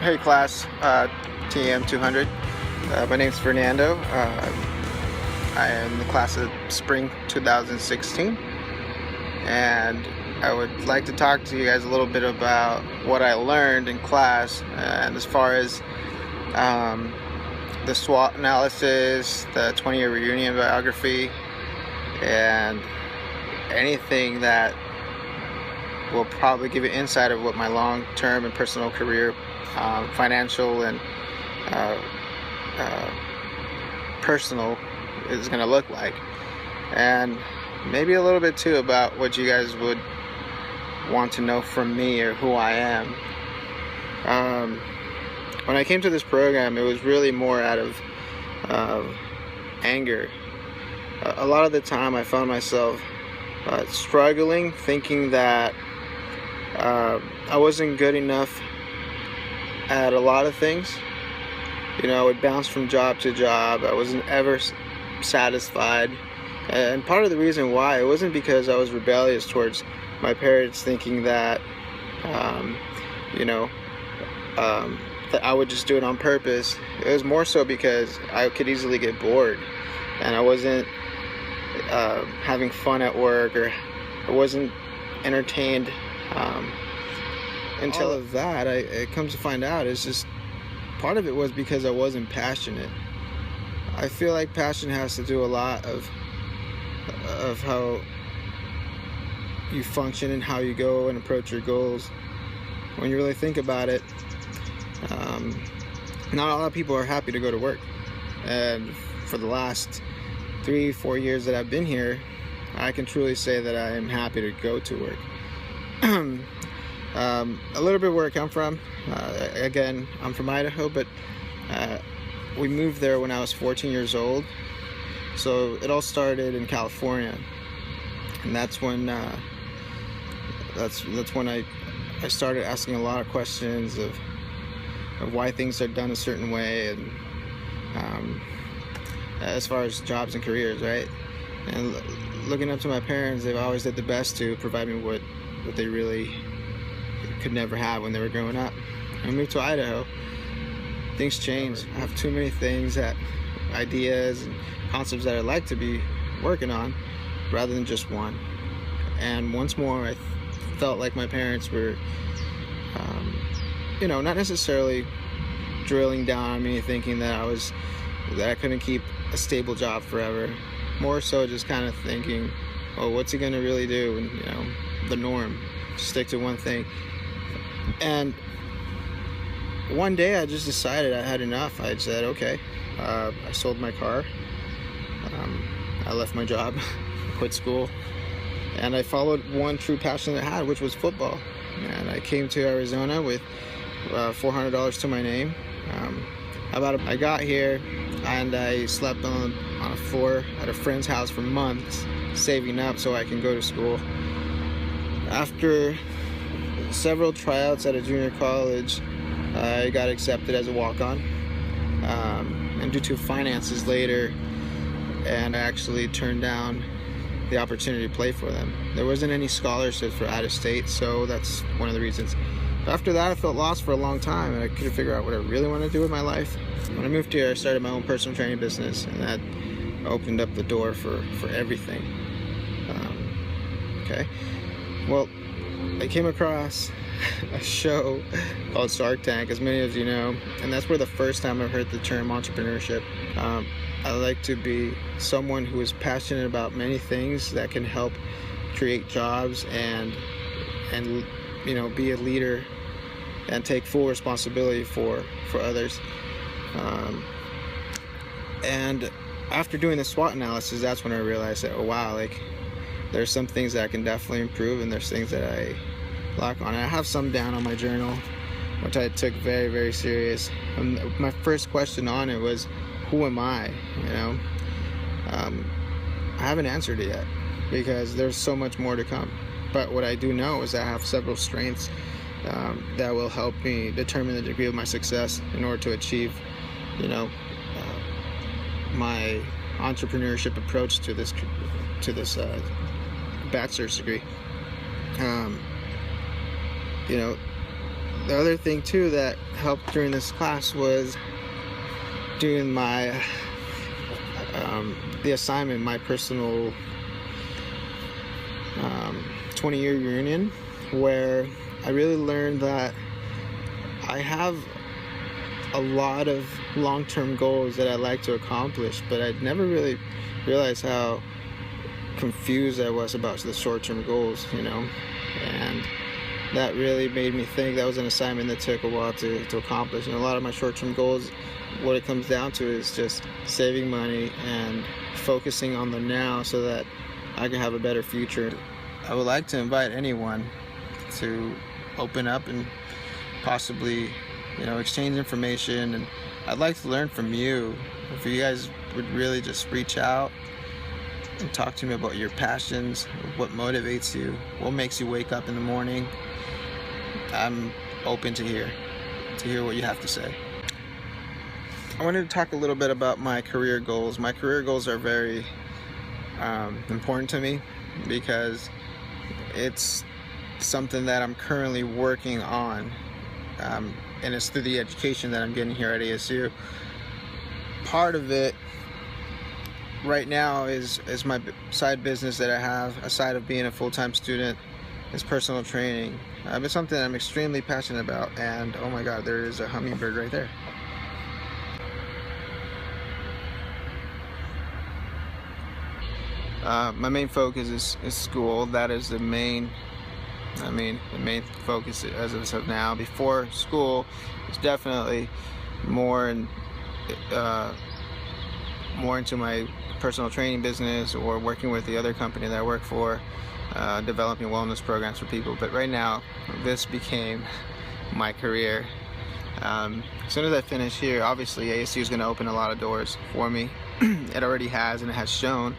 Hey class, TM 200. My name's Fernando. I am in the class of spring 2016, and I would like to talk to you guys a little bit about what I learned in class, and as far as the SWOT analysis, the 20-year reunion biography, and anything that will probably give you insight of what my long-term and personal career, financial and personal, is going to look like, and maybe a little bit too about what you guys would want to know from me or who I am. When I came to this program, it was really more out of anger. A lot of the time I found myself struggling, thinking that I wasn't good enough at a lot of things. You know, I would bounce from job to job. I wasn't ever satisfied. And part of the reason why, it wasn't because I was rebellious towards my parents, thinking that, that I would just do it on purpose. It was more so because I could easily get bored, and I wasn't having fun at work, or I wasn't entertained. Until of that, it comes to find out, it's just part of it was because I wasn't passionate. I feel like passion has to do a lot of how you function and how you go and approach your goals. When you really think about it, not a lot of people are happy to go to work. And for the last 3-4 years that I've been here, I can truly say that I am happy to go to work. A little bit where I come from, again, I'm from Idaho, but we moved there when I was 14 years old. So it all started in California, and that's when I started asking a lot of questions of why things are done a certain way, and as far as jobs and careers, right? And looking up to my parents, they've always did the best to provide me what they really could never have when they were growing up. I moved to Idaho. Things changed. I have too many things, ideas and concepts that I'd like to be working on, rather than just one. And once more, I felt like my parents were, not necessarily drilling down on me, thinking that I couldn't keep a stable job forever. More so just kind of thinking, oh, what's he gonna really do? And the norm, stick to one thing. And one day I just decided I had enough. I said, okay. I sold my car. I left my job, quit school, and I followed one true passion that I had, which was football. And I came to Arizona with $400 to my name. I got here, and I slept on a floor at a friend's house for months, saving up so I can go to school. After several tryouts at a junior college, I got accepted as a walk-on, and due to finances later, and I actually turned down the opportunity to play for them. There wasn't any scholarships for out of state, so that's one of the reasons. After that, I felt lost for a long time, and I couldn't figure out what I really want to do with my life. When I moved here, I started my own personal training business, and that opened up the door for everything. Okay, well, I came across a show called Shark Tank, as many of you know, and that's where the first time I heard the term entrepreneurship. I like to be someone who is passionate about many things that can help create jobs and be a leader and take full responsibility for others. And after doing the SWOT analysis, that's when I realized that, oh wow, like there's some things that I can definitely improve, and there's things that I lack on. I have some down on my journal, which I took very, very serious. And my first question on it was, who am I? I haven't answered it yet, because there's so much more to come. But what I do know is I have several strengths that will help me determine the degree of my success in order to achieve, my entrepreneurship approach to this bachelor's degree. the other thing too that helped during this class was doing my the assignment, my personal 20-year reunion, where I really learned that I have a lot of long-term goals that I'd like to accomplish, but I'd never really realized how confused I was about the short-term goals, and that really made me think. That was an assignment that took a while to accomplish, and a lot of my short-term goals, what it comes down to is just saving money and focusing on the now so that I can have a better future. I would like to invite anyone to open up and possibly, exchange information, and I'd like to learn from you. If you guys would really just reach out and talk to me about your passions, what motivates you, what makes you wake up in the morning. I'm open to hear what you have to say. I wanted to talk a little bit about my career goals. My career goals are very important to me because it's something that I'm currently working on, and it's through the education that I'm getting here at ASU. Part of it right now is my side business that I have, aside of being a full-time student, is personal training. It's something I'm extremely passionate about, and oh my God, there is a hummingbird right there. My main focus is school. That is the main focus as of now. Before school, it's definitely more into my personal training business or working with the other company that I work for, developing wellness programs for people. But right now, this became my career. As soon as I finish here, obviously ASU is going to open a lot of doors for me. It already has, and it has shown.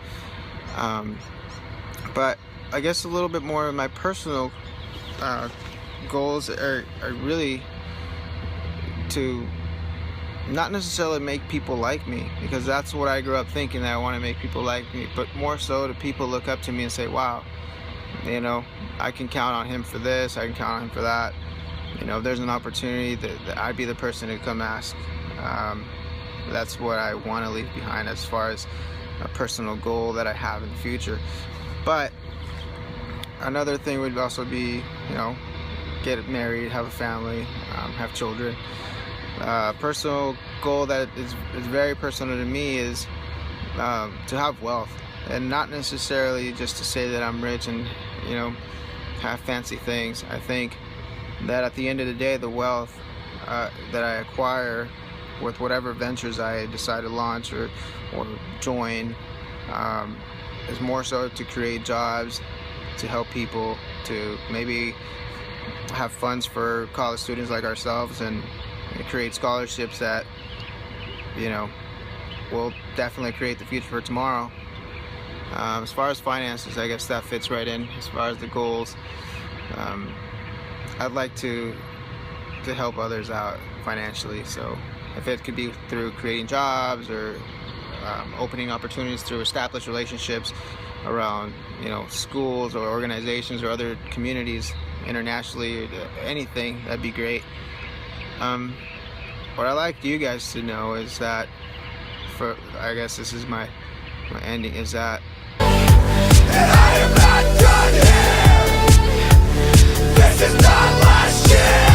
But I guess a little bit more of my personal goals are really to not necessarily make people like me, because that's what I grew up thinking, that I want to make people like me, but more so to people look up to me and say, wow, I can count on him for this, I can count on him for that. If there's an opportunity, that I'd be the person to come ask. That's what I want to leave behind as far as a personal goal that I have in the future. But another thing would also be, get married, have a family, have children. Personal goal that is very personal to me is to have wealth, and not necessarily just to say that I'm rich and have fancy things. I think that at the end of the day, the wealth that I acquire with whatever ventures I decide to launch or join is more so to create jobs, to help people, to maybe have funds for college students like ourselves, and create scholarships that will definitely create the future for tomorrow. As far as finances, I guess that fits right in. As far as the goals, I'd like to help others out financially. So if it could be through creating jobs or opening opportunities through established relationships around schools or organizations or other communities internationally, anything, that'd be great. What I'd like you guys to know is that, I guess this is my ending, is that I am not done here. This is not last year.